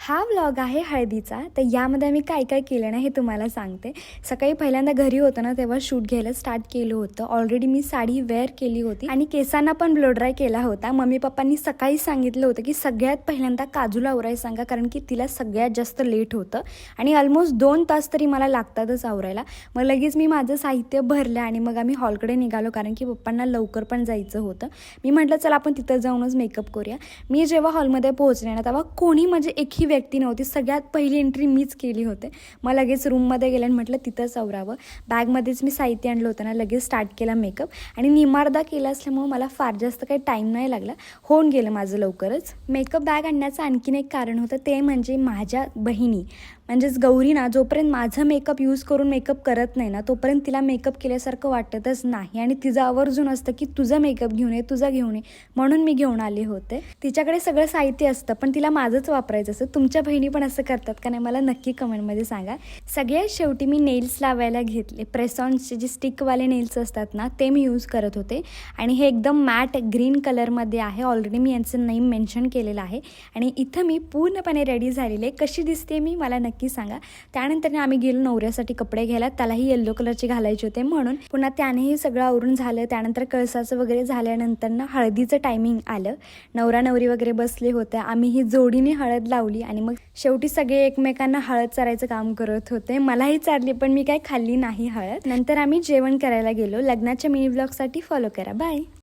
हा व्लॉग आहे हळदीचा. तर यामध्ये आम्ही काय काय केलं ना हे तुम्हाला सांगते. सकाळी पहिल्यांदा घरी होतं ना तेव्हा शूट घ्यायला स्टार्ट केलं होतं. ऑलरेडी मी साडी वेअर केली होती आणि केसांना पण ब्लो ड्राय केला होता. मम्मी पप्पांनी सकाळी सांगितलं होतं की सगळ्यात पहिल्यांदा काजूला आवरायला सांगा, कारण की तिला सगळ्यात जास्त लेट होतं आणि ऑलमोस्ट 2 तास तरी मला लागतातच आवरायला. मग लगेच मी माझं साहित्य भरलं आणि मग आम्ही हॉलकडे निघालो, कारण की पप्पांना लवकर पण जायचं होतं. मी म्हटलं चला आपण तिथं जाऊनच मेकअप करूया. मी जेव्हा हॉलमध्ये पोहोचले ना तेव्हा कोणी म्हणजे एकही व्यक्ती नव्हती. सगळ्यात पहिली एंट्री मीच केली होते. मग लगेच रूममध्ये गेले आणि म्हटलं तिथंच आवरावं. बॅगमध्येच मी साहित्य आणलं होतं ना, लगेच स्टार्ट केला मेकअप आणि निमार्दा केला असल्यामुळे मला फार जास्त काही टाईम नाही लागला, होऊन गेलं माझं लवकरच. मेकअप बॅग आणण्याचं आणखीन एक कारण होतं, ते म्हणजे माझ्या बहिणी म्हणजेच गौरी ना जोपर्यंत माझं मेकअप यूज करून मेकअप करत नाही ना तोपर्यंत तिला मेकअप केल्यासारखं वाटतच नाही आणि तिचं आवर्जून असतं की तुझा मेकअप घेऊन ये, तुझा घेऊन ये, म्हणून मी घेऊन आले होते. तिच्याकडे सगळं साहित्य असतं पण तिला माझंच वापरायचं असतं. तुमच्या बहिणी पण असं करतात का नाही मला नक्की कमेंटमध्ये सांगा. सगळ्यात शेवटी मी नेल्स लावायला घेतले. प्रेसॉन्सचे जे स्टिकवाले नेल्स असतात ना ते मी यूज करत होते आणि हे एकदम मॅट ग्रीन कलरमध्ये आहे. ऑलरेडी मी यांचं नेम मेन्शन केलेलं आहे आणि इथं मी पूर्णपणे रेडी झालेले. कशी दिसते मी मला नक्की सांगा. त्यानंतर आम्ही गेलो नवऱ्यासाठी कपडे घ्यायला. त्यालाही येल्लो कलरचे घालायचे होते म्हणून. पुन्हा त्यानेही सगळं आवरून झालं. त्यानंतर कळसाचं वगैरे झाल्यानंतर ना हळदीचं टायमिंग आलं. नवरा नवरी वगैरे बसले होते. आम्ही ही जोडीने हळद लावली आणि मग शेवटी सगळे एकमेकांना हळद चारायचं काम करत होते. मलाही चारली पण मी काही खाल्ली नाही हळद. नंतर आम्ही जेवण करायला गेलो. लग्नाच्या मिनी ब्लॉगसाठी फॉलो करा. बाय.